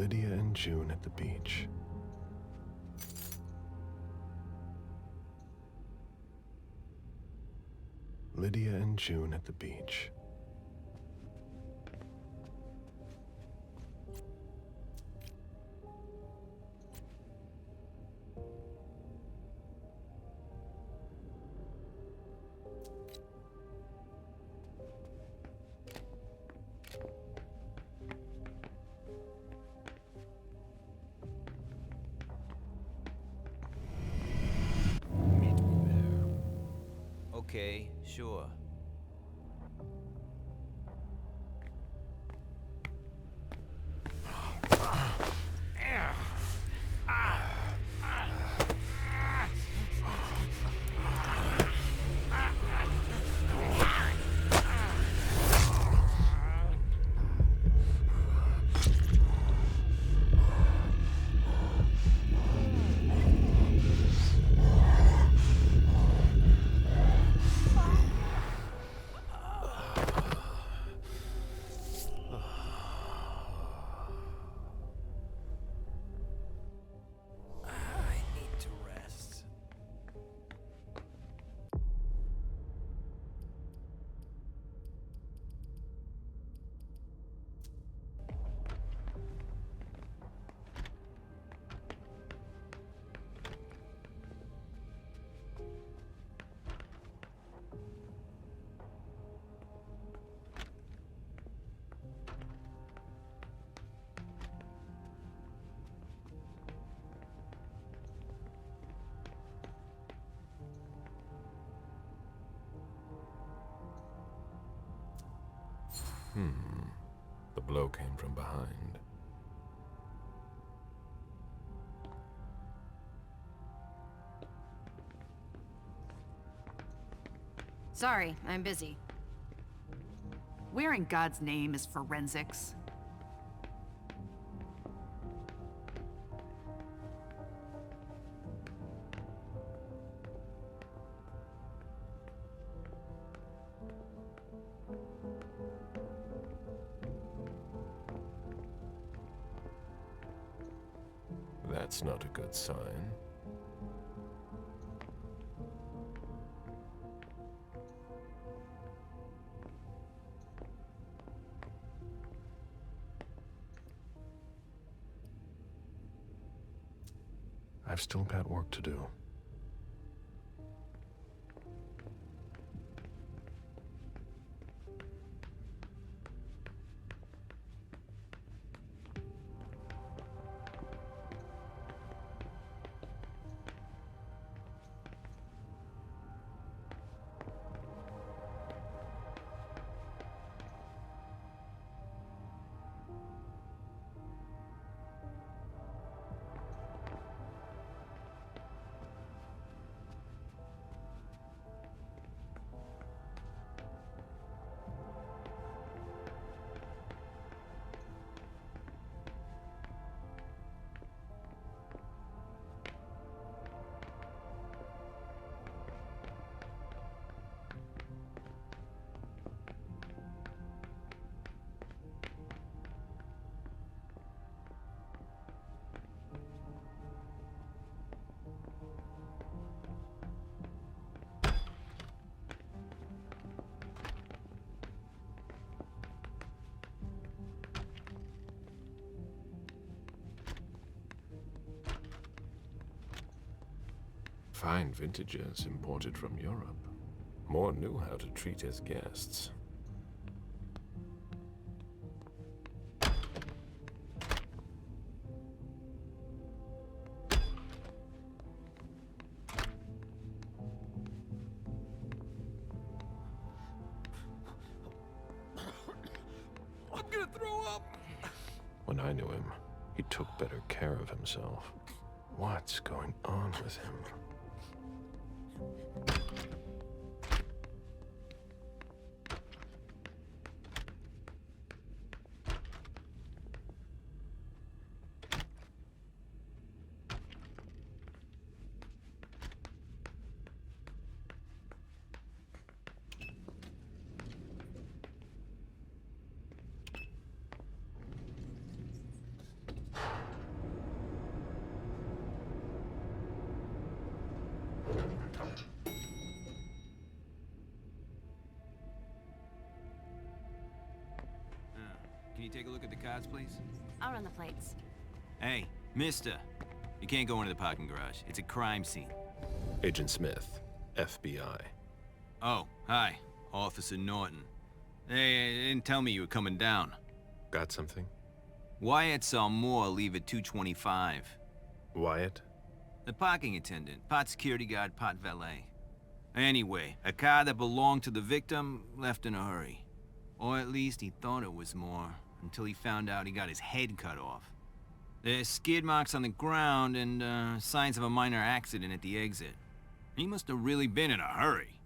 Lydia and June at the beach. Lydia and June at the beach. Okay, sure. The blow came from behind. Sorry, I'm busy. Where in God's name is forensics? That's not a good sign. I've still got work to do. Fine vintages imported from Europe. More knew how to treat his guests. I'm gonna throw up! When I knew him, he took better care of himself. What's going on with him? Can you take a look at the cards, please? I'll run the plates. Hey, mister. You can't go into the parking garage. It's a crime scene. Agent Smith, FBI. Oh, hi. Officer Norton. Hey, they didn't tell me you were coming down. Got something? Wyatt saw Moore leave at 2:25. Wyatt? The parking attendant, part security guard, part valet. Anyway, a car that belonged to the victim left in a hurry. Or at least he thought it was Moore, until he found out he got his head cut off. There's skid marks on the ground and signs of a minor accident at the exit. He must have really been in a hurry.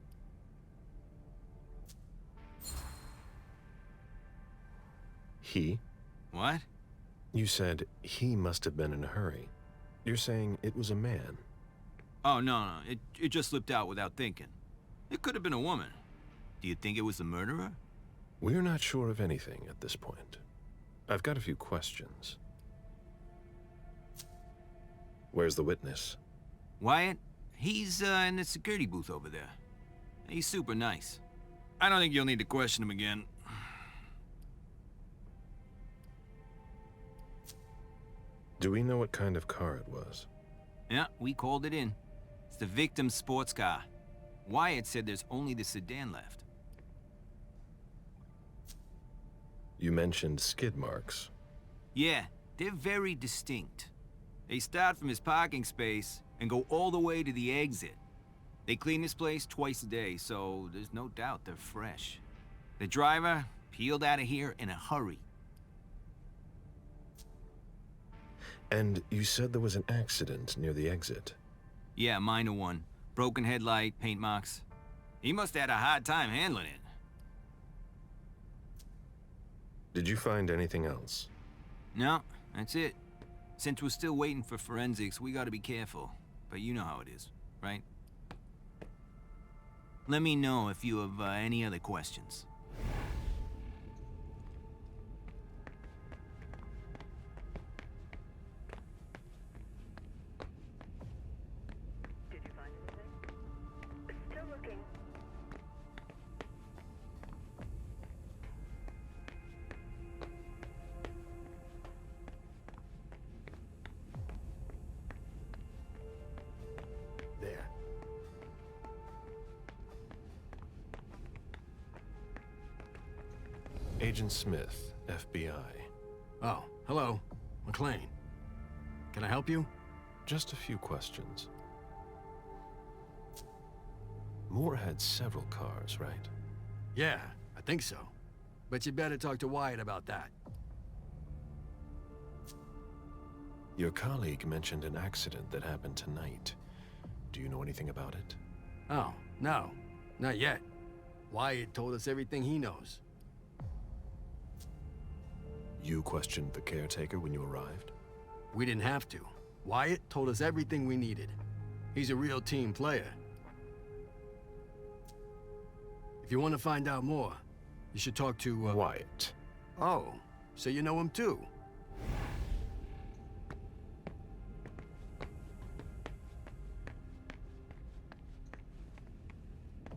He? What? You said he must have been in a hurry. You're saying it was a man. Oh, no, it just slipped out without thinking. It could have been a woman. Do you think it was the murderer? We're not sure of anything at this point. I've got a few questions. Where's the witness? Wyatt? He's in the security booth over there. He's super nice. I don't think you'll need to question him again. Do we know what kind of car it was? Yeah, we called it in. It's the victim's sports car. Wyatt said there's only the sedan left. You mentioned skid marks. Yeah, they're very distinct. They start from his parking space and go all the way to the exit. They clean this place twice a day, so there's no doubt they're fresh. The driver peeled out of here in a hurry. And you said there was an accident near the exit. Yeah, minor one. Broken headlight, paint marks. He must have had a hard time handling it. Did you find anything else? No, that's it. Since we're still waiting for forensics, we gotta be careful. But you know how it is, right? Let me know if you have any other questions. Did you find anything? Still looking. There. Agent Smith, FBI. Oh, hello. McLean. Can I help you? Just a few questions. Moore had several cars, right? Yeah, I think so. But you better talk to Wyatt about that. Your colleague mentioned an accident that happened tonight. Do you know anything about it? Oh, no. Not yet. Wyatt told us everything he knows. You questioned the caretaker when you arrived? We didn't have to. Wyatt told us everything we needed. He's a real team player. If you want to find out more, you should talk to, Wyatt. Oh, so you know him too?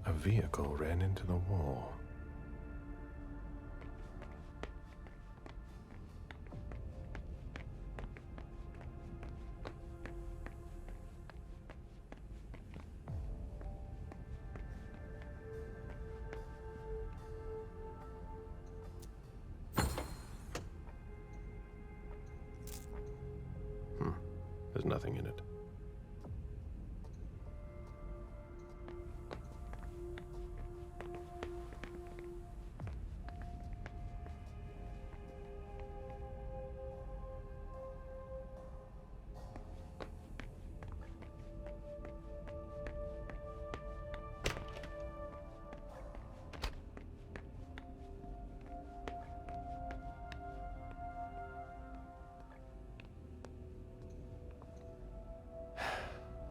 A vehicle ran into the wall. There's nothing in it.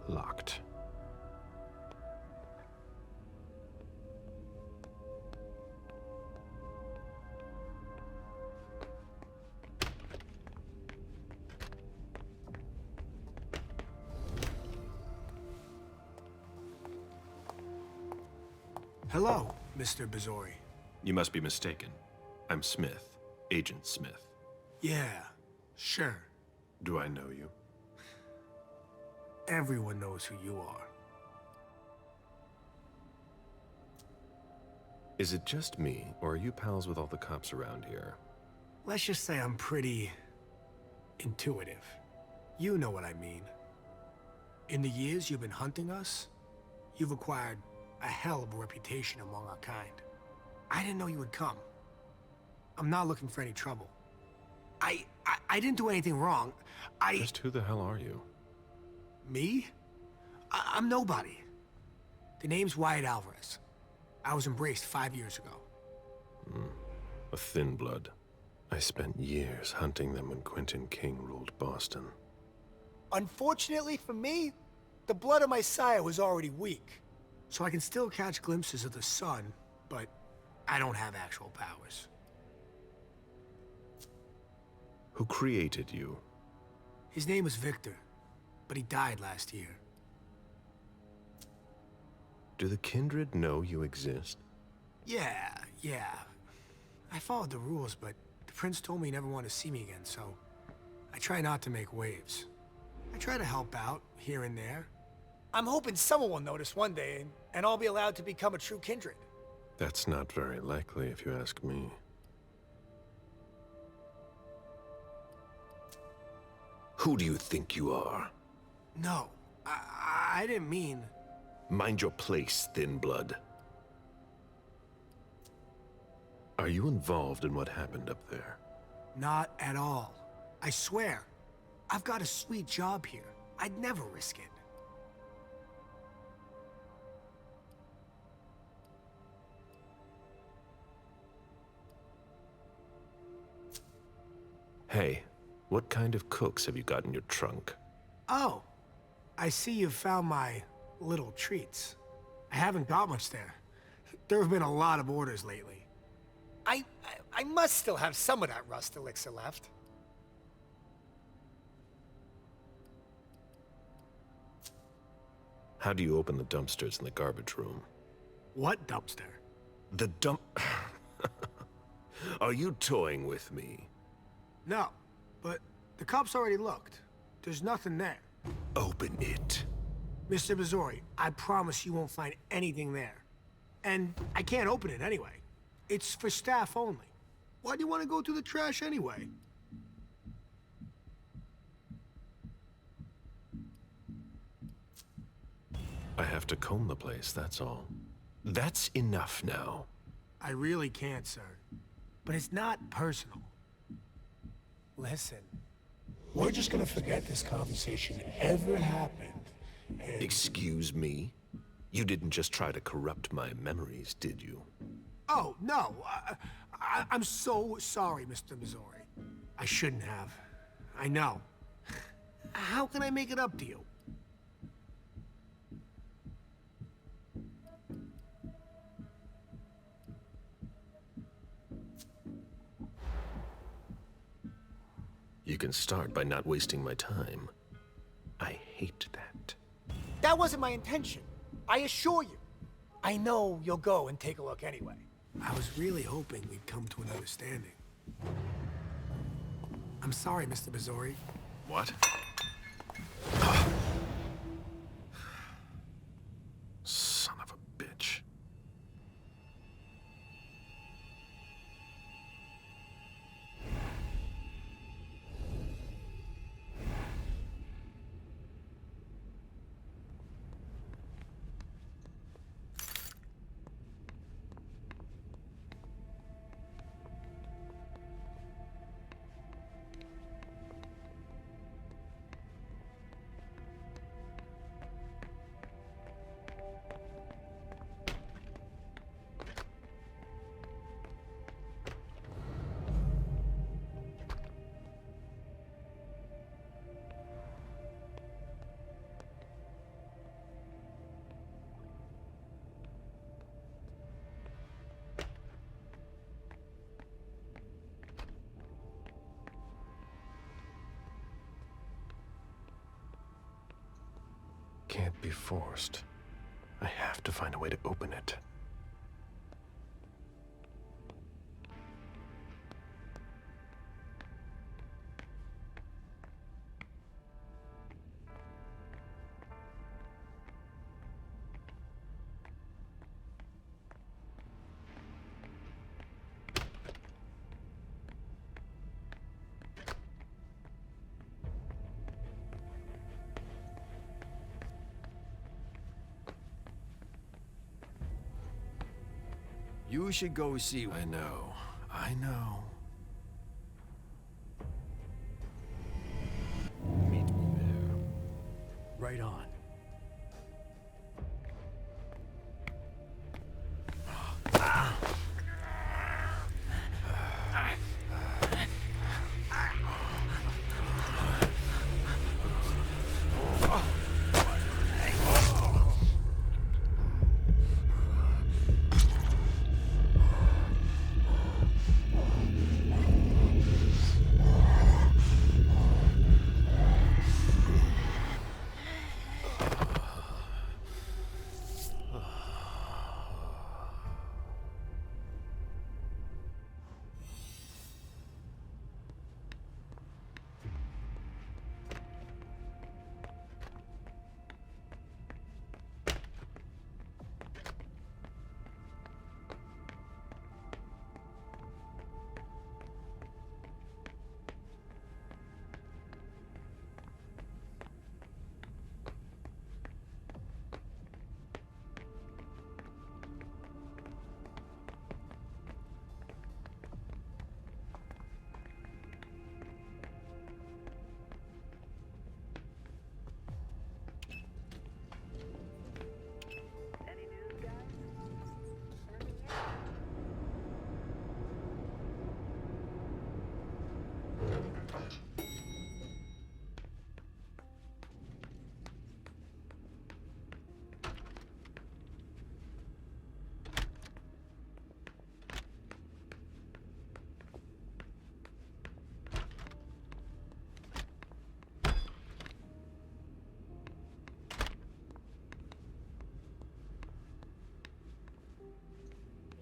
Locked. Hello, Mr. Bazori. You must be mistaken. I'm Smith, Agent Smith. Yeah, sure. Do I know you? Everyone knows who you are. Is it just me, or are you pals with all the cops around here? Let's just say I'm pretty intuitive. You know what I mean. In the years you've been hunting us, you've acquired a hell of a reputation among our kind. I didn't know you would come. I'm not looking for any trouble. I didn't do anything wrong. Just who the hell are you? Me? I'm nobody. The name's Wyatt Alvarez. I was embraced 5 years ago. A thin blood. I spent years hunting them when Quentin King ruled Boston. Unfortunately for me, the blood of my sire was already weak. So I can still catch glimpses of the sun, but I don't have actual powers. Who created you? His name was Victor, but he died last year. Do the kindred know you exist? Yeah. I followed the rules, but the prince told me he never wanted to see me again, so I try not to make waves. I try to help out, here and there. I'm hoping someone will notice one day, and I'll be allowed to become a true kindred. That's not very likely, if you ask me. Who do you think you are? No, I didn't mean... Mind your place, thin blood. Are you involved in what happened up there? Not at all. I swear. I've got a sweet job here. I'd never risk it. Hey, what kind of cooks have you got in your trunk? Oh, I see you've found my little treats. I haven't got much there. There have been a lot of orders lately. I must still have some of that rust elixir left. How do you open the dumpsters in the garbage room? What dumpster? The dump... Are you toying with me? No, but the cops already looked. There's nothing there. Open it. Mr. Bazori, I promise you won't find anything there. And I can't open it anyway. It's for staff only. Why do you want to go through the trash anyway? I have to comb the place, that's all. That's enough now. I really can't, sir. But it's not personal. Listen, we're just gonna forget this conversation ever happened. And... Excuse me? You didn't just try to corrupt my memories, did you? Oh, no. I'm so sorry, Mr. Bazori. I shouldn't have. I know. How can I make it up to you? You can start by not wasting my time. I hate that. That wasn't my intention. I assure you. I know you'll go and take a look anyway. I was really hoping we'd come to an understanding. I'm sorry, Mr. Bazori. What? Son of a bitch. Can't be forced. I have to find a way to open it. You should go see. I know. I know. Meet me there. Right on. Any news, guys? Anything yet?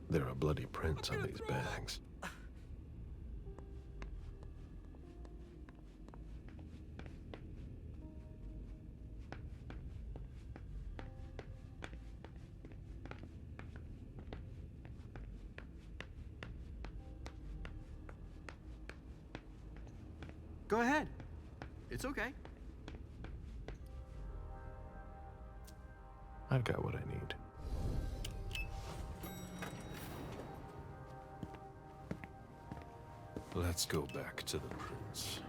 There are bloody prints on these bags. Go ahead. It's okay. I've got what I need. Let's go back to the prince.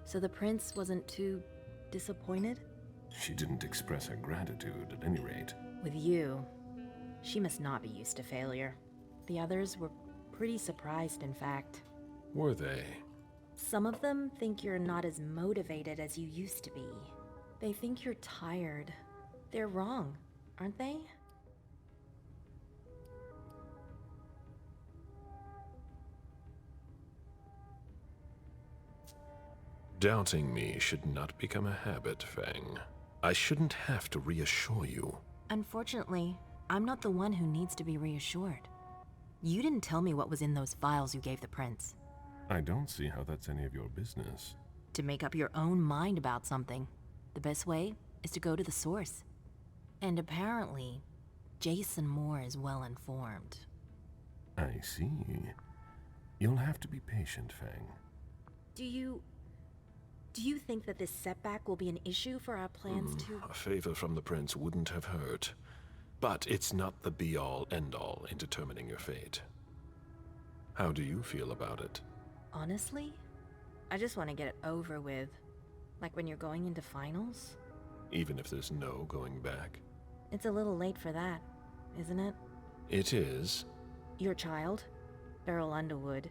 So the prince wasn't too disappointed? She didn't express her gratitude, at any rate. With you, she must not be used to failure. The others were pretty surprised, in fact. Were they? Some of them think you're not as motivated as you used to be. They think you're tired. They're wrong, aren't they? Doubting me should not become a habit, Fang. I shouldn't have to reassure you. Unfortunately, I'm not the one who needs to be reassured. You didn't tell me what was in those files you gave the prince. I don't see how that's any of your business. To make up your own mind about something, the best way is to go to the source. And apparently, Jason Moore is well informed. I see. You'll have to be patient, Fang. Do you think that this setback will be an issue for our plans to... A favor from the prince wouldn't have hurt. But it's not the be-all, end-all in determining your fate. How do you feel about it? Honestly, I just want to get it over with. Like when you're going into finals. Even if there's no going back? It's a little late for that, isn't it? It is. Your child, Beryl Underwood,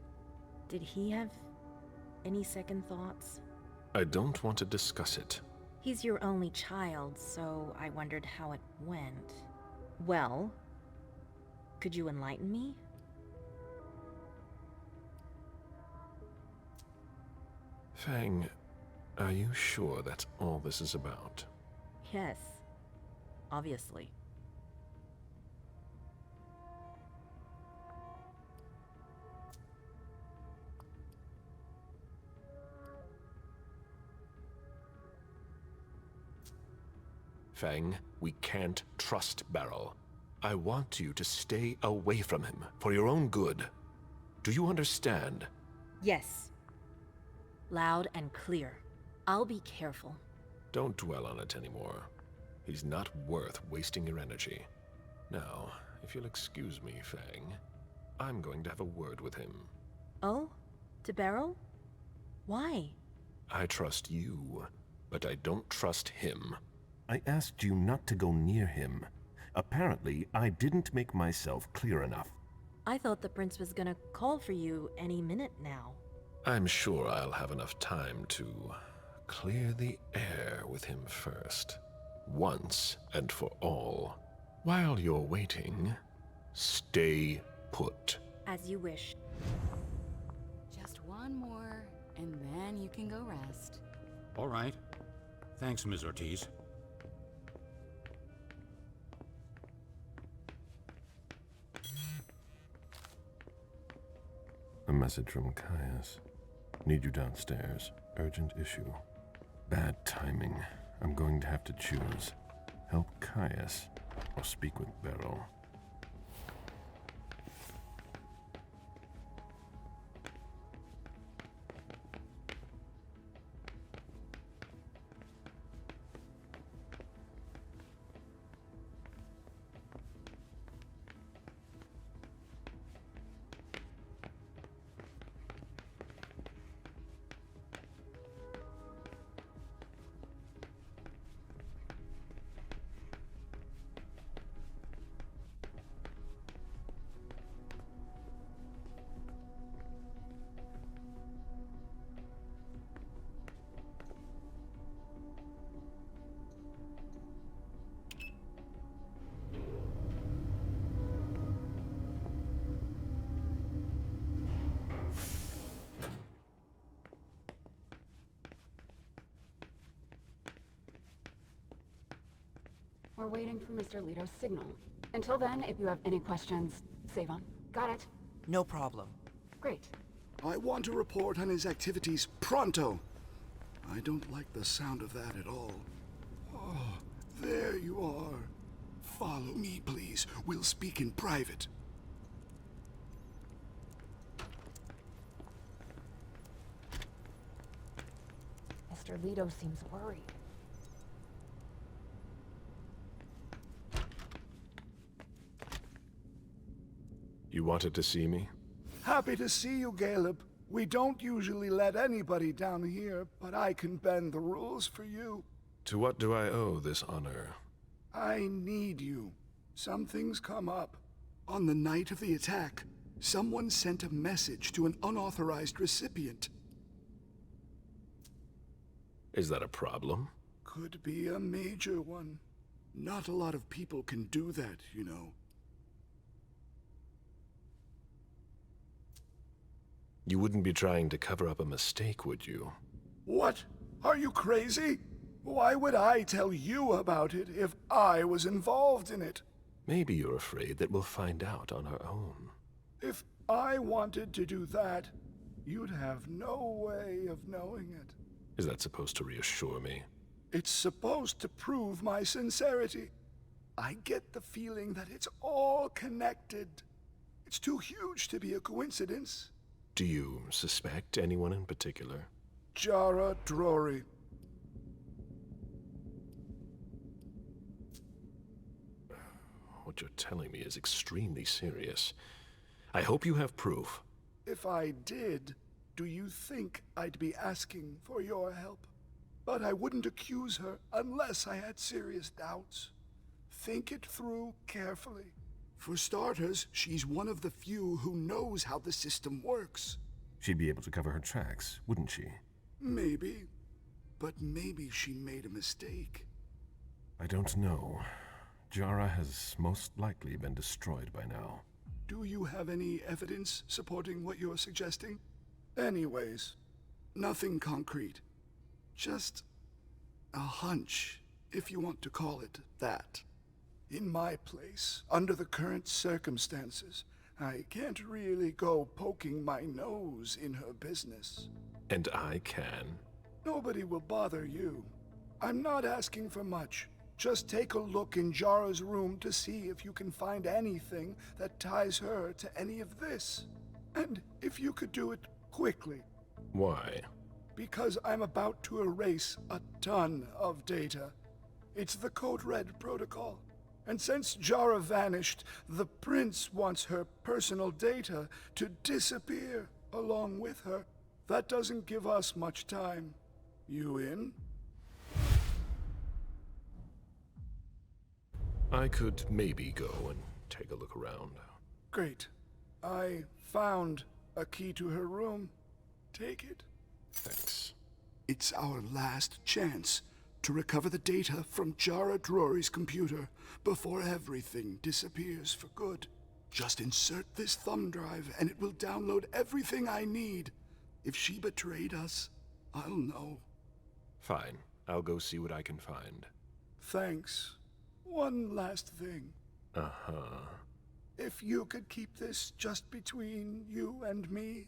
did he have any second thoughts? I don't want to discuss it. He's your only child, so I wondered how it went. Well, could you enlighten me? Fang, are you sure that's all this is about? Yes, obviously. Fang, we can't trust Beryl. I want you to stay away from him, for your own good. Do you understand? Yes. Loud and clear. I'll be careful. Don't dwell on it anymore. He's not worth wasting your energy. Now, if you'll excuse me, Fang, I'm going to have a word with him. Oh? To Beryl? Why? I trust you, but I don't trust him. I asked you not to go near him. Apparently, I didn't make myself clear enough. I thought the prince was gonna call for you any minute now. I'm sure I'll have enough time to clear the air with him first. Once and for all. While you're waiting, stay put. As you wish. Just one more, and then you can go rest. All right. Thanks, Ms. Ortiz. A message from Caius. Need you downstairs. Urgent issue. Bad timing. I'm going to have to choose. Help Caius or speak with Beryl. We're waiting for Mr. Leto's signal. Until then, if you have any questions, save on. Got it? No problem. Great. I want to report on his activities pronto. I don't like the sound of that at all. Oh, there you are. Follow me, please. We'll speak in private. Mr. Leto seems worried. You wanted to see me? Happy to see you, Caleb. We don't usually let anybody down here, but I can bend the rules for you. To what do I owe this honor? I need you. Something's come up. On the night of the attack, someone sent a message to an unauthorized recipient. Is that a problem? Could be a major one. Not a lot of people can do that, you know. You wouldn't be trying to cover up a mistake, would you? What? Are you crazy? Why would I tell you about it if I was involved in it? Maybe you're afraid that we'll find out on our own. If I wanted to do that, you'd have no way of knowing it. Is that supposed to reassure me? It's supposed to prove my sincerity. I get the feeling that it's all connected. It's too huge to be a coincidence. Do you suspect anyone in particular? Jara Drory. What you're telling me is extremely serious. I hope you have proof. If I did, do you think I'd be asking for your help? But I wouldn't accuse her unless I had serious doubts. Think it through carefully. For starters, she's one of the few who knows how the system works. She'd be able to cover her tracks, wouldn't she? Maybe. But maybe she made a mistake. I don't know. Jara has most likely been destroyed by now. Do you have any evidence supporting what you're suggesting? Anyways, nothing concrete. Just a hunch, if you want to call it that. In my place, under the current circumstances, I can't really go poking my nose in her business. And I can. Nobody will bother you. I'm not asking for much. Just take a look in Jara's room to see if you can find anything that ties her to any of this. And if you could do it quickly. Why? Because I'm about to erase a ton of data. It's the Code Red protocol. And since Jara vanished, the Prince wants her personal data to disappear along with her. That doesn't give us much time. You in? I could maybe go and take a look around. Great. I found a key to her room. Take it. Thanks. It's our last chance to recover the data from Jara Drury's computer before everything disappears for good. Just insert this thumb drive and it will download everything I need. If she betrayed us, I'll know. Fine. I'll go see what I can find. Thanks. One last thing. Uh-huh. If you could keep this just between you and me.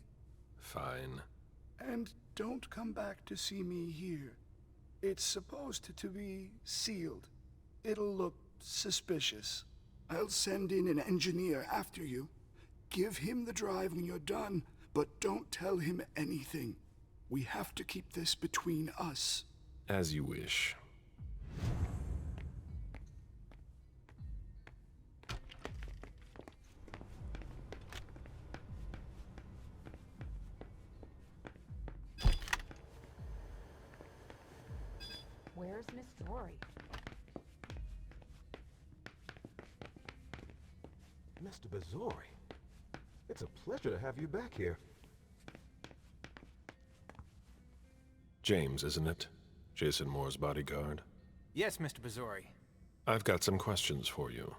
Fine. And don't come back to see me here. It's supposed to be sealed. It'll look suspicious. I'll send in an engineer after you. Give him the drive when you're done, but don't tell him anything. We have to keep this between us. As you wish. Where's Miss Drury? Mr. Bazori, it's a pleasure to have you back here. James, isn't it? Jason Moore's bodyguard. Yes, Mr. Bazori. I've got some questions for you.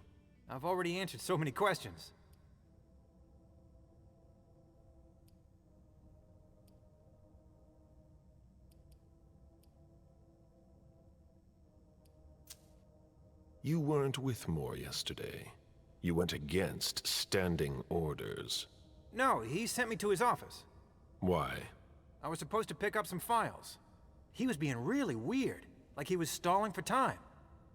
I've already answered so many questions. You weren't with Moore yesterday. You went against standing orders. No, he sent me to his office. Why? I was supposed to pick up some files. He was being really weird, like he was stalling for time.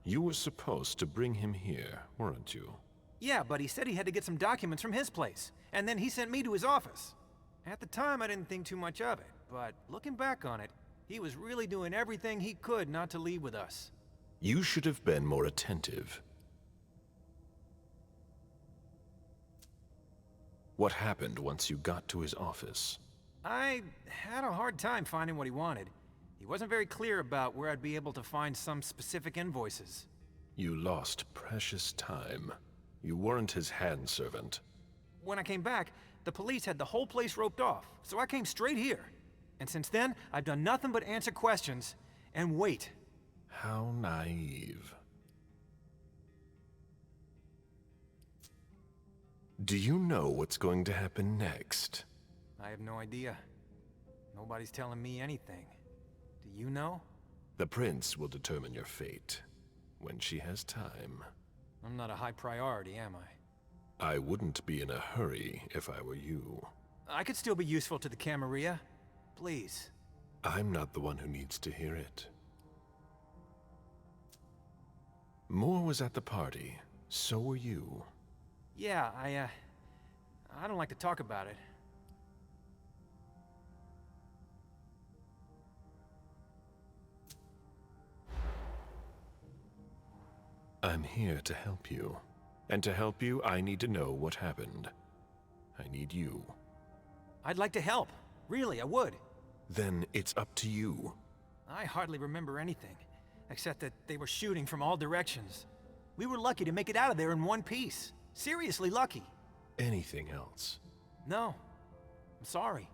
You were supposed to bring him here, weren't you? Yeah, but he said he had to get some documents from his place, and then he sent me to his office. At the time, I didn't think too much of it, but looking back on it, he was really doing everything he could not to leave with us. You should have been more attentive. What happened once you got to his office? I had a hard time finding what he wanted. He wasn't very clear about where I'd be able to find some specific invoices. You lost precious time. You weren't his handservant. When I came back, the police had the whole place roped off, so I came straight here. And since then, I've done nothing but answer questions and wait. How naive. Do you know what's going to happen next? I have no idea. Nobody's telling me anything. Do you know? The Prince will determine your fate when she has time. I'm not a high priority, am I? I wouldn't be in a hurry if I were you. I could still be useful to the Camarilla. Please. I'm not the one who needs to hear it. Moore was at the party. So were you. Yeah, I don't like to talk about it. I'm here to help you. And to help you, I need to know what happened. I need you. I'd like to help. Really, I would. Then it's up to you. I hardly remember anything, except that they were shooting from all directions. We were lucky to make it out of there in one piece. Seriously lucky. Anything else? No. I'm sorry.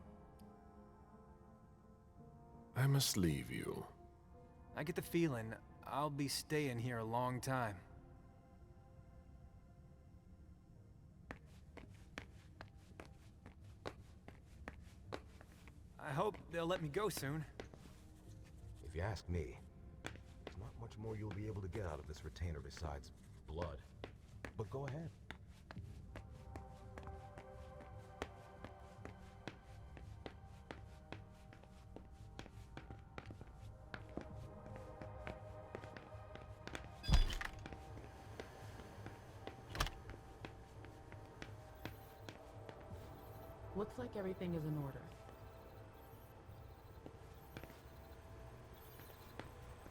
I must leave you. I get the feeling I'll be staying here a long time. I hope they'll let me go soon. If you ask me, there's not much more you'll be able to get out of this retainer besides blood. But go ahead. Looks like everything is in order.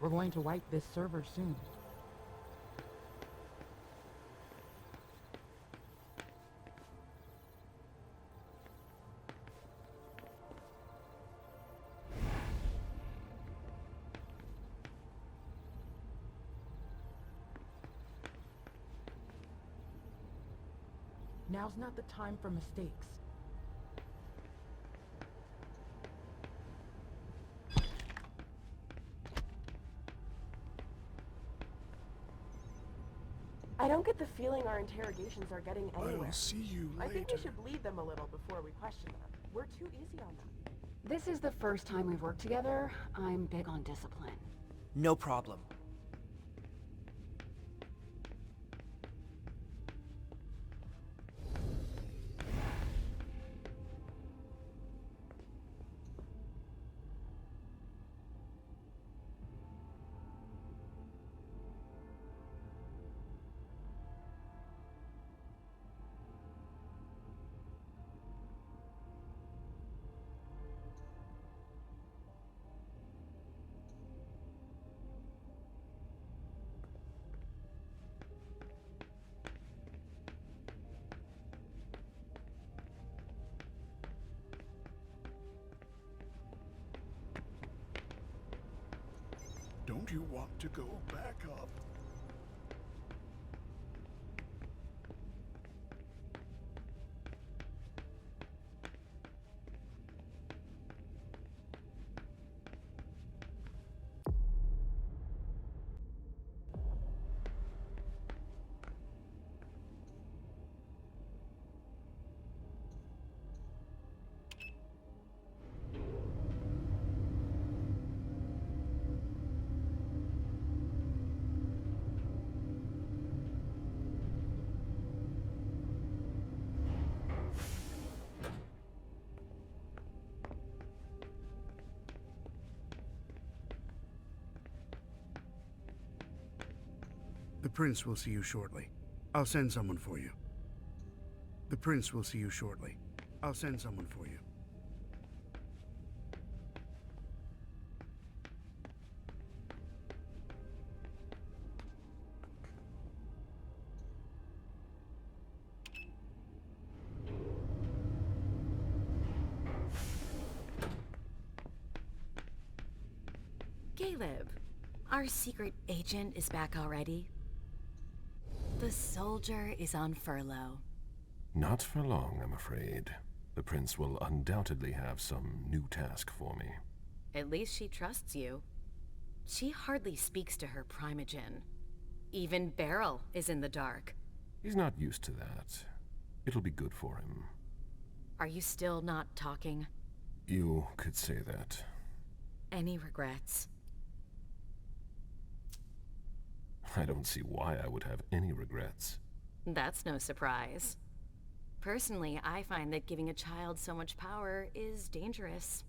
We're going to wipe this server soon. Now's not the time for mistakes. I don't get the feeling our interrogations are getting anywhere. I'll see you I think we later. should bleed them a little before we question them. We're too easy on them. This is the first time we've worked together. I'm big on discipline. No problem. Don't you want to go back up? The Prince will see you shortly. I'll send someone for you. The Prince will see you shortly. I'll send someone for you. Caleb, our secret agent is back already. The soldier is on furlough. Not for long, I'm afraid. The Prince will undoubtedly have some new task for me. At least she trusts you. She hardly speaks to her primogen. Even Beryl is in the dark. He's not used to that. It'll be good for him. Are you still not talking? You could say that. Any regrets? I don't see why I would have any regrets. That's no surprise. Personally, I find that giving a child so much power is dangerous.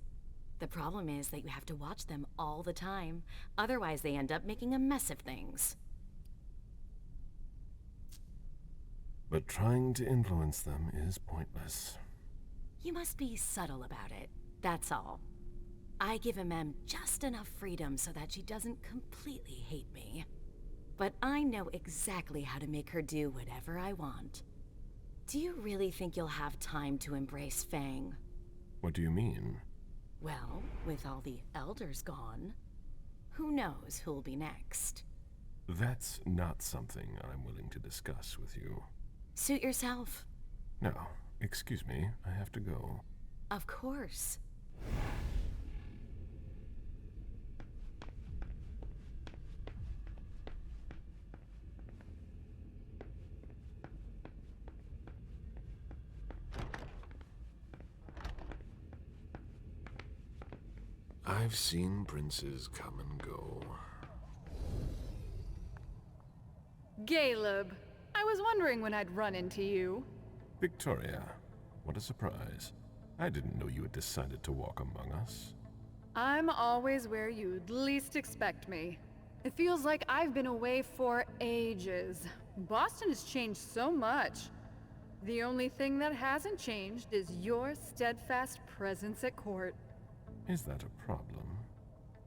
The problem is that you have to watch them all the time. Otherwise, they end up making a mess of things. But trying to influence them is pointless. You must be subtle about it, that's all. I give Mem just enough freedom so that she doesn't completely hate me. But I know exactly how to make her do whatever I want. Do you really think you'll have time to embrace Fang? What do you mean? Well, with all the elders gone, who knows who'll be next? That's not something I'm willing to discuss with you. Suit yourself. No, excuse me, I have to go. Of course. I've seen princes come and go. Caleb, I was wondering when I'd run into you. Victoria, what a surprise. I didn't know you had decided to walk among us. I'm always where you'd least expect me. It feels like I've been away for ages. Boston has changed so much. The only thing that hasn't changed is your steadfast presence at court. Is that a problem?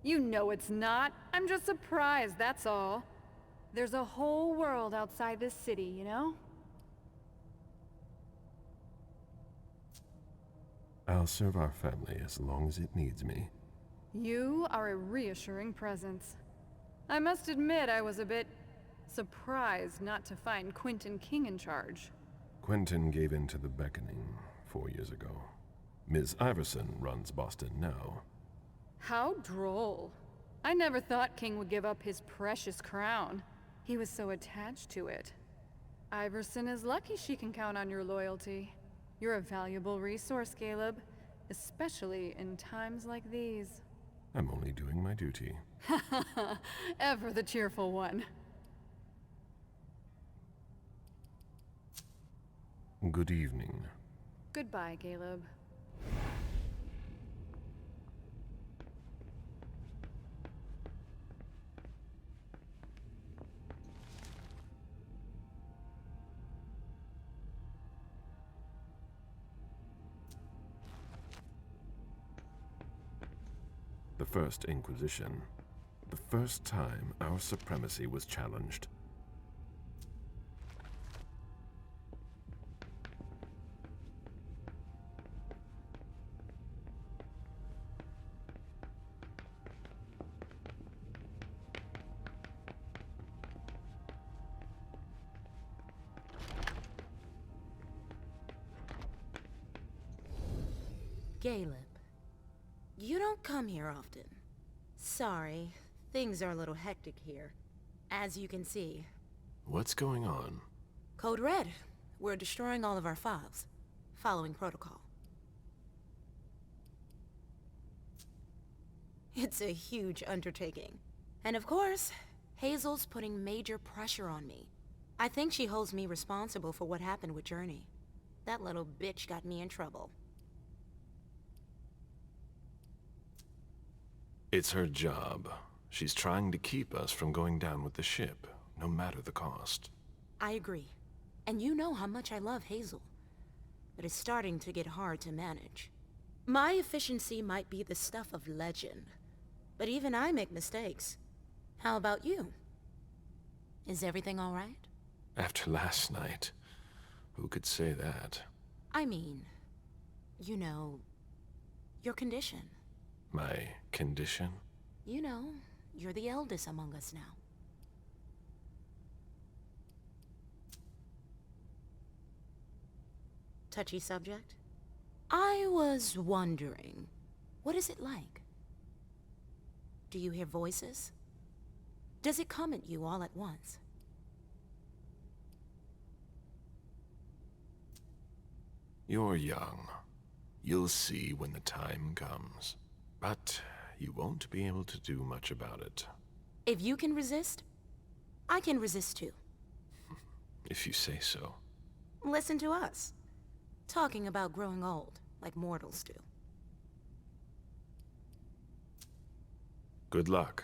You know it's not. I'm just surprised, that's all. There's a whole world outside this city, you know? I'll serve our family as long as it needs me. You are a reassuring presence. I must admit I was a bit surprised not to find Quentin King in charge. Quentin gave in to the beckoning 4 years ago. Ms. Iversen runs Boston now. How droll. I never thought King would give up his precious crown. He was so attached to it. Iversen is lucky she can count on your loyalty. You're a valuable resource, Caleb, especially in times like these. I'm only doing my duty. Ever the cheerful one. Good evening. Goodbye, Caleb. The First Inquisition. The first time our supremacy was challenged. Caleb, you don't come here often. Sorry, things are a little hectic here. As you can see. What's going on? Code Red. We're destroying all of our files. Following protocol. It's a huge undertaking. And of course, Hazel's putting major pressure on me. I think she holds me responsible for what happened with Journey. That little bitch got me in trouble. It's her job. She's trying to keep us from going down with the ship, no matter the cost. I agree. And you know how much I love Hazel. But it's starting to get hard to manage. My efficiency might be the stuff of legend. But even I make mistakes. How about you? Is everything all right? After last night, who could say that? I mean, you know, your condition. My condition? You know, you're the eldest among us now. Touchy subject? I was wondering, what is it like? Do you hear voices? Does it come at you all at once? You're young. You'll see when the time comes. But you won't be able to do much about it. If you can resist, I can resist too. If you say so. Listen to us. Talking about growing old, like mortals do. Good luck.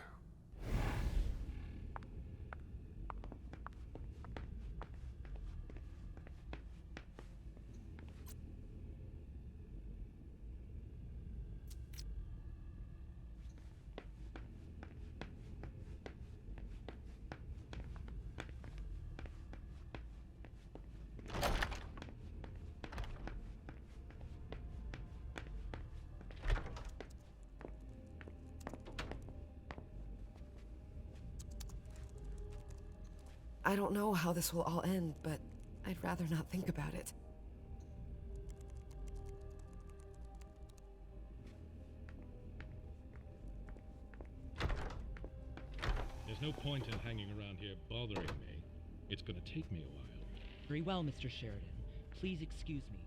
I don't know how this will all end, but I'd rather not think about it. There's no point in hanging around here bothering me. It's gonna take me a while. Very well, Mr. Sheridan. Please excuse me.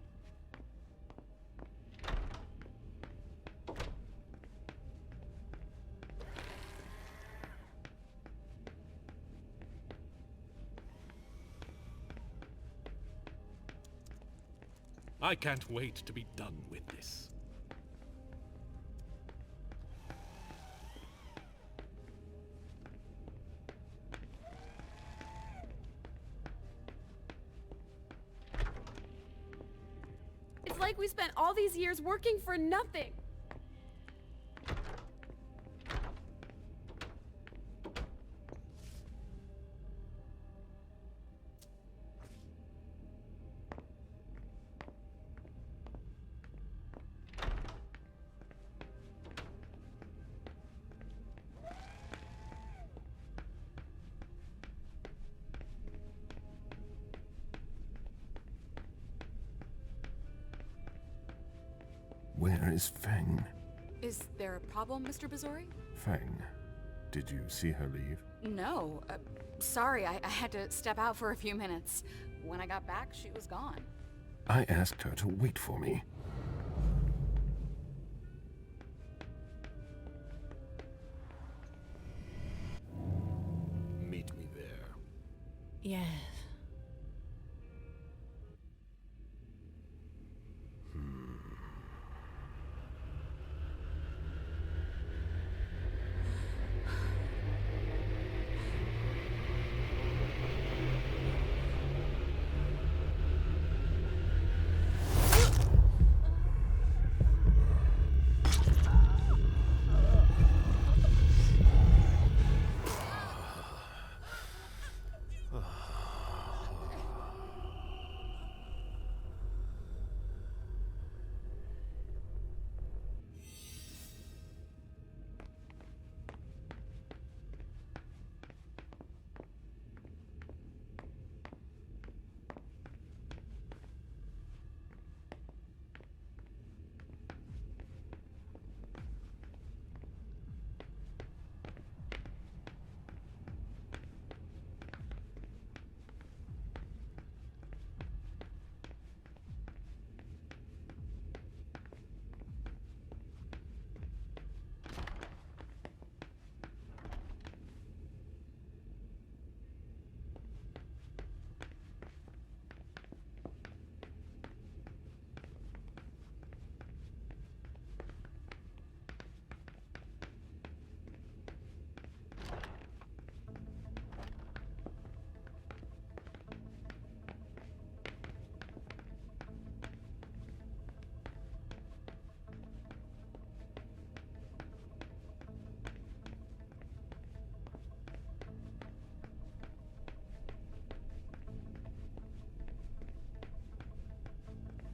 I can't wait to be done with this. It's like we spent all these years working for nothing. Where is Feng? Is there a problem, Mr. Bizori? Feng, did you see her leave? No. Sorry, I had to step out for a few minutes. When I got back, she was gone. I asked her to wait for me. Meet me there. Yes.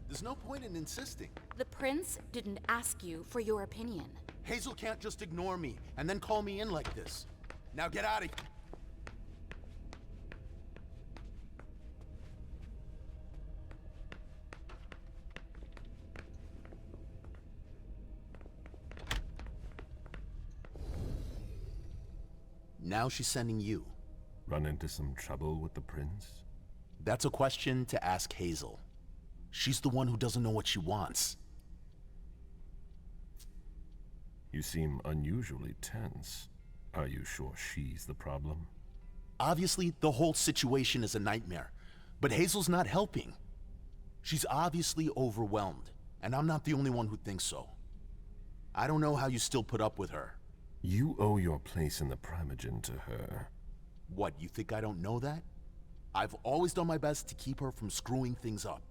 There's no point in insisting. The prince didn't ask you for your opinion. Hazel can't just ignore me and then call me in like this. Now get out of here. Now she's sending you. Run into some trouble with the prince? That's a question to ask Hazel. She's the one who doesn't know what she wants. You seem unusually tense. Are you sure she's the problem? Obviously, the whole situation is a nightmare, but Hazel's not helping. She's obviously overwhelmed, and I'm not the only one who thinks so. I don't know how you still put up with her. You owe your place in the Primogen to her. What, you think I don't know that? I've always done my best to keep her from screwing things up.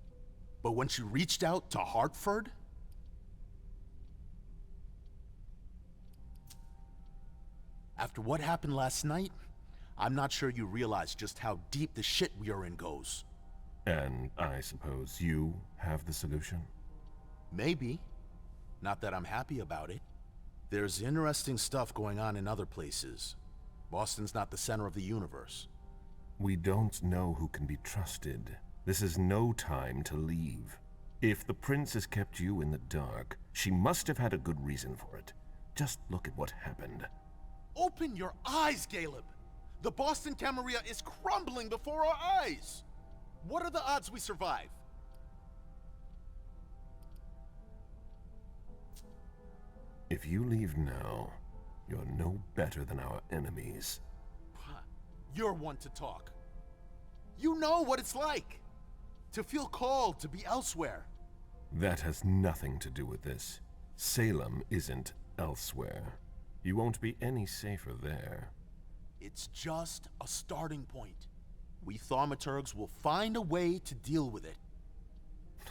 But when she reached out to Hartford? After what happened last night, I'm not sure you realize just how deep the shit we are in goes. And I suppose you have the solution? Maybe. Not that I'm happy about it. There's interesting stuff going on in other places. Boston's not the center of the universe. We don't know who can be trusted. This is no time to leave. If the prince has kept you in the dark, she must have had a good reason for it. Just look at what happened. Open your eyes, Caleb! The Boston Camarilla is crumbling before our eyes! What are the odds we survive? If you leave now, you're no better than our enemies. You're one to talk. You know what it's like to feel called to be elsewhere. That has nothing to do with this. Salem isn't elsewhere. You won't be any safer there. It's just a starting point. We thaumaturgs will find a way to deal with it.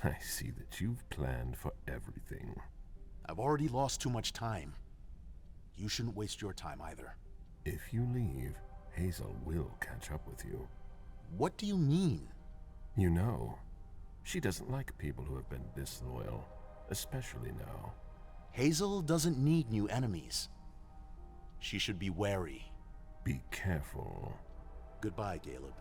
I see that you've planned for everything. I've already lost too much time. You shouldn't waste your time either. If you leave, Hazel will catch up with you. What do you mean? You know, she doesn't like people who have been disloyal, especially now. Hazel doesn't need new enemies. She should be wary. Be careful. Goodbye, Caleb.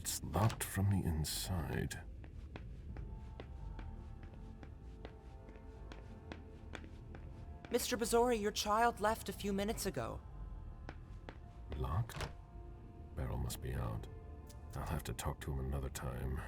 It's locked from the inside. Mr. Bazori, your child left a few minutes ago. Locked? Beryl must be out. I'll have to talk to him another time.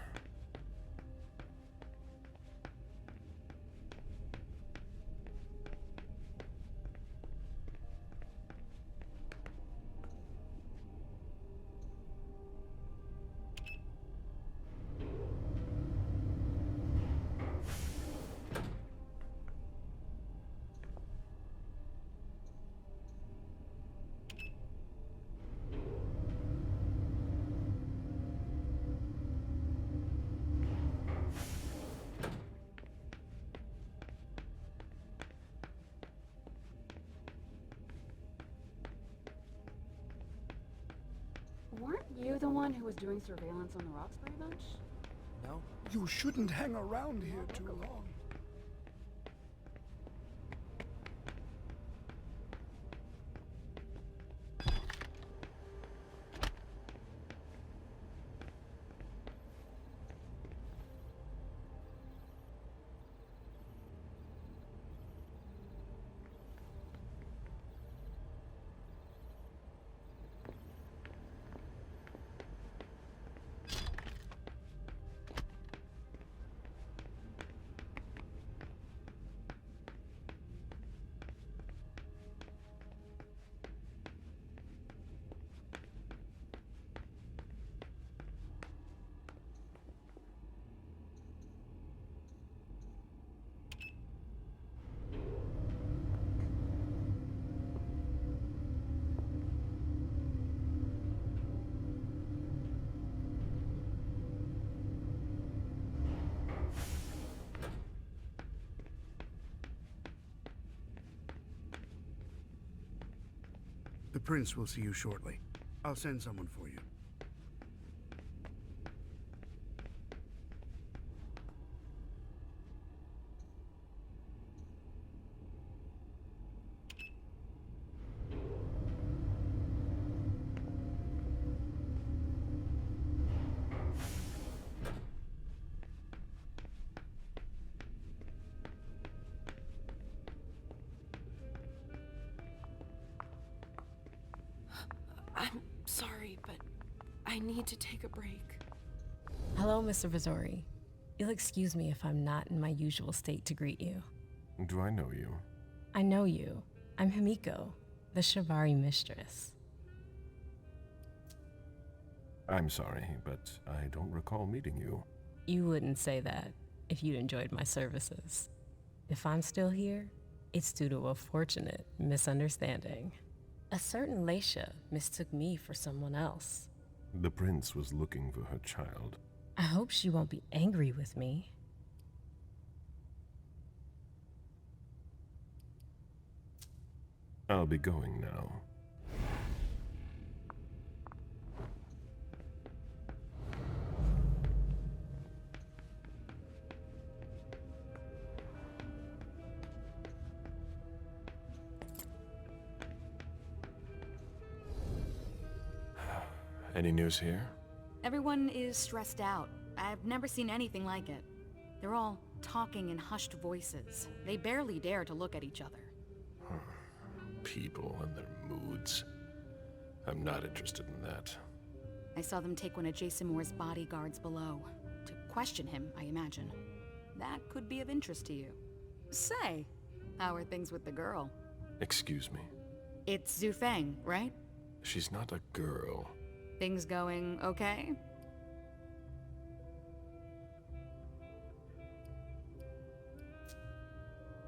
Weren't you the one who was doing surveillance on the Roxbury bunch? No. You shouldn't hang around here too long. The prince will see you shortly. I'll send someone for you. I need to take a break. Hello, Mr. Vizori. You'll excuse me if I'm not in my usual state to greet you. Do I know you? I know you. I'm Himiko, the Shibari mistress. I'm sorry, but I don't recall meeting you. You wouldn't say that if you'd enjoyed my services. If I'm still here, it's due to a fortunate misunderstanding. A certain Leisha mistook me for someone else. The prince was looking for her child. I hope she won't be angry with me. I'll be going now. Any news here? Everyone is stressed out. I've never seen anything like it. They're all talking in hushed voices. They barely dare to look at each other. People and their moods. I'm not interested in that. I saw them take one of Jason Moore's bodyguards below. To question him, I imagine. That could be of interest to you. Say, how are things with the girl? Excuse me. It's Zhu Feng, right? She's not a girl. Things going okay?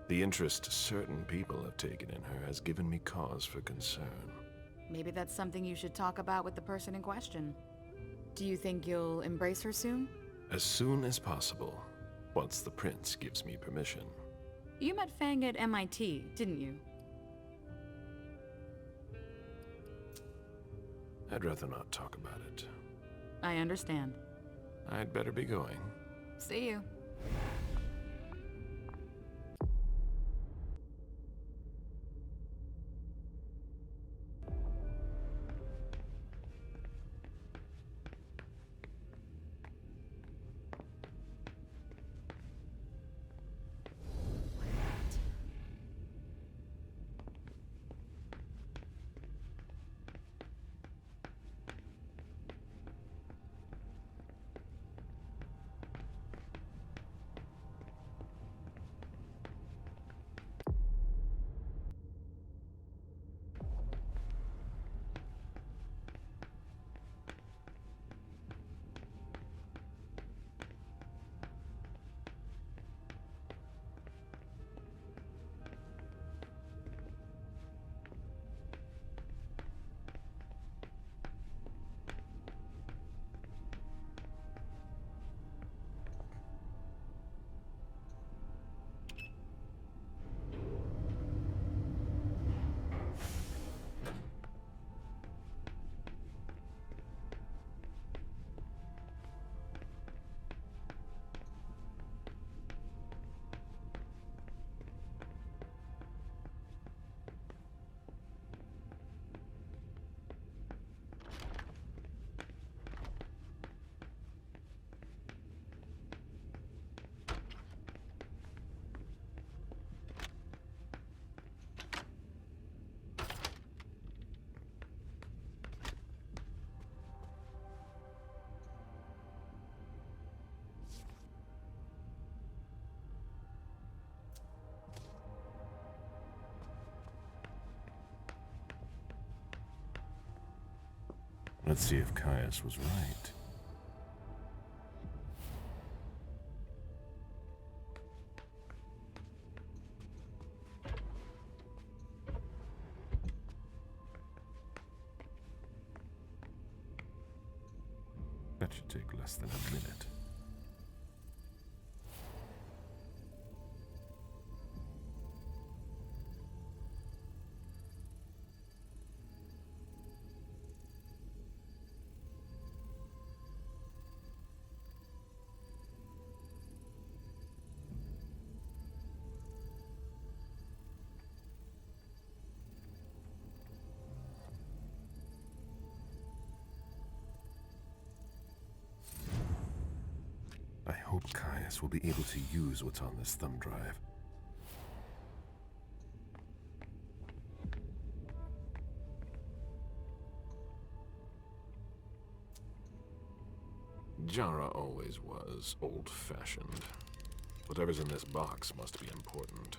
The interest certain people have taken in her has given me cause for concern. Maybe that's something you should talk about with the person in question. Do you think you'll embrace her soon? As soon as possible, once the prince gives me permission. You met Fang at MIT, didn't you? I'd rather not talk about it. I understand. I'd better be going. See you. Let's see if Caius was right. That should take less than a minute. I hope Caius will be able to use what's on this thumb drive. Jara always was old-fashioned. Whatever's in this box must be important.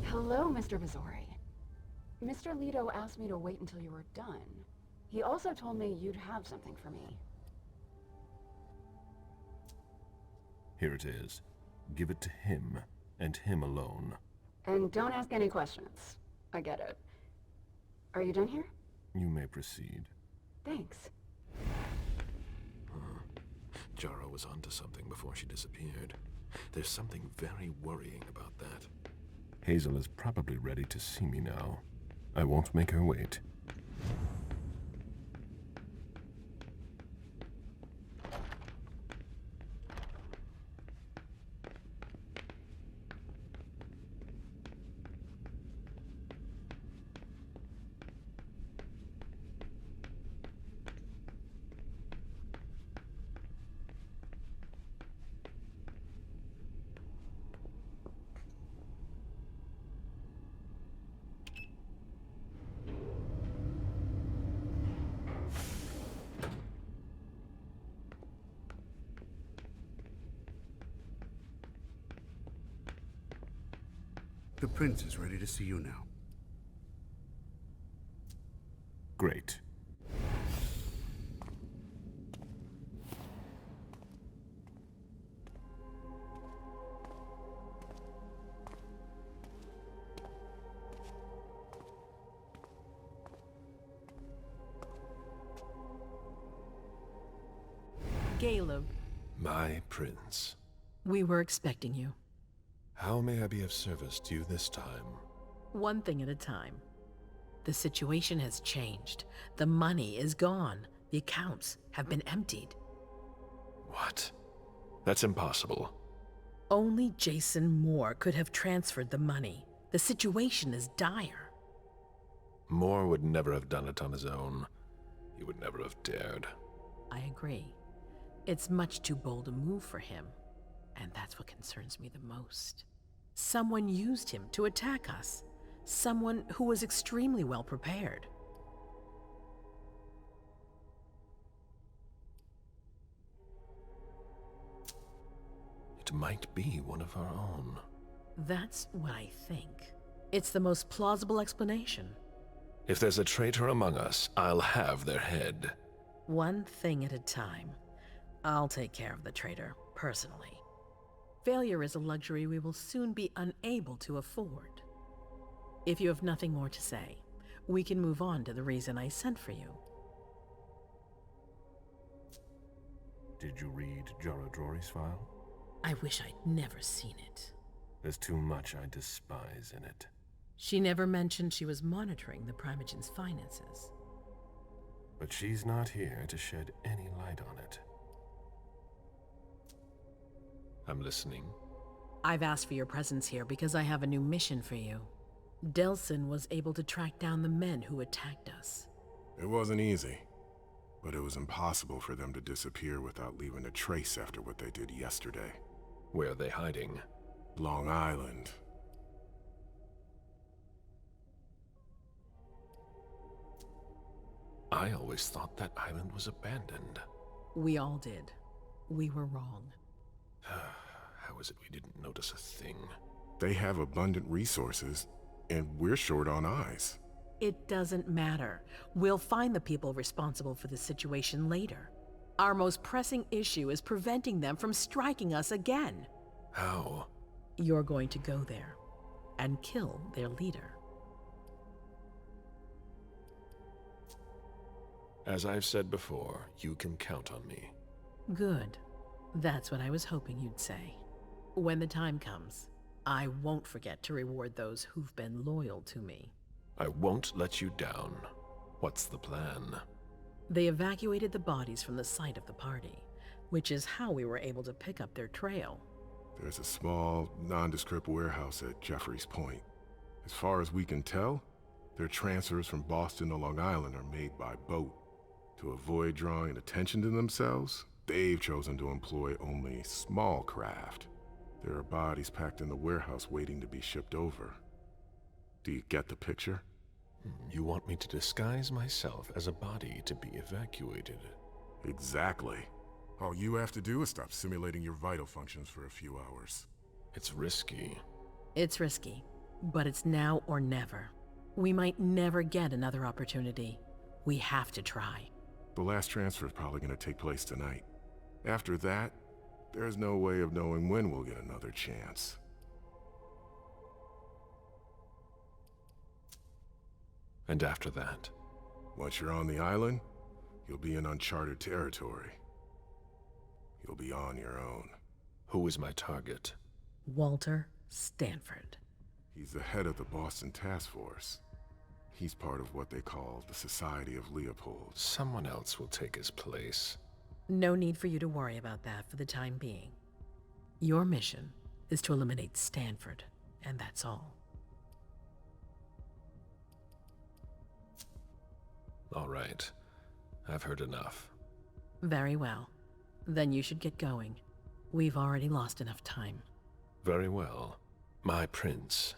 Hello, Mr. Bazori. Mr. Leto asked me to wait until you were done. He also told me you'd have something for me. Here it is. Give it to him, and him alone. And don't ask any questions. I get it. Are you done here? You may proceed. Thanks. Jara was onto something before she disappeared. There's something very worrying about that. Hazel is probably ready to see me now. I won't make her wait. The prince is ready to see you now. Great. Caleb. My prince. We were expecting you. How may I be of service to you this time? One thing at a time. The situation has changed. The money is gone. The accounts have been emptied. What? That's impossible. Only Jason Moore could have transferred the money. The situation is dire. Moore would never have done it on his own. He would never have dared. I agree. It's much too bold a move for him. And that's what concerns me the most. Someone used him to attack us. Someone who was extremely well prepared. It might be one of our own. That's what I think. It's the most plausible explanation. If there's a traitor among us, I'll have their head. One thing at a time. I'll take care of the traitor, personally. Failure is a luxury we will soon be unable to afford. If you have nothing more to say, we can move on to the reason I sent for you. Did you read Jara Drory's file? I wish I'd never seen it. There's too much I despise in it. She never mentioned she was monitoring the Primogen's finances. But she's not here to shed any light on it. I'm listening. I've asked for your presence here because I have a new mission for you. Delsin was able to track down the men who attacked us. It wasn't easy, but it was impossible for them to disappear without leaving a trace after what they did yesterday. Where are they hiding? Long Island. I always thought that island was abandoned. We all did. We were wrong. How How is it we didn't notice a thing? They have abundant resources, and we're short on eyes. It doesn't matter. We'll find the people responsible for the situation later. Our most pressing issue is preventing them from striking us again. How? You're going to go there and kill their leader. As I've said before, you can count on me. Good. That's what I was hoping you'd say. When the time comes, I won't forget to reward those who've been loyal to me. I won't let you down. What's the plan? They evacuated the bodies from the site of the party, which is how we were able to pick up their trail. There's a small, nondescript warehouse at Jeffrey's Point. As far as we can tell, their transfers from Boston to Long Island are made by boat. To avoid drawing attention to themselves, they've chosen to employ only small craft. There are bodies packed in the warehouse waiting to be shipped over. Do you get the picture? You want me to disguise myself as a body to be evacuated? Exactly. All you have to do is stop simulating your vital functions for a few hours. It's risky. It's risky, but it's now or never. We might never get another opportunity. We have to try. The last transfer is probably going to take place tonight. After that, there's no way of knowing when we'll get another chance. And after that? Once you're on the island, you'll be in uncharted territory. You'll be on your own. Who is my target? Walter Stanford. He's the head of the Boston Task Force. He's part of what they call the Society of Leopold. Someone else will take his place. No need for you to worry about that for the time being. Your mission is to eliminate Stanford, and that's all. All right. I've heard enough. Very well. Then you should get going. We've already lost enough time. Very well. My prince,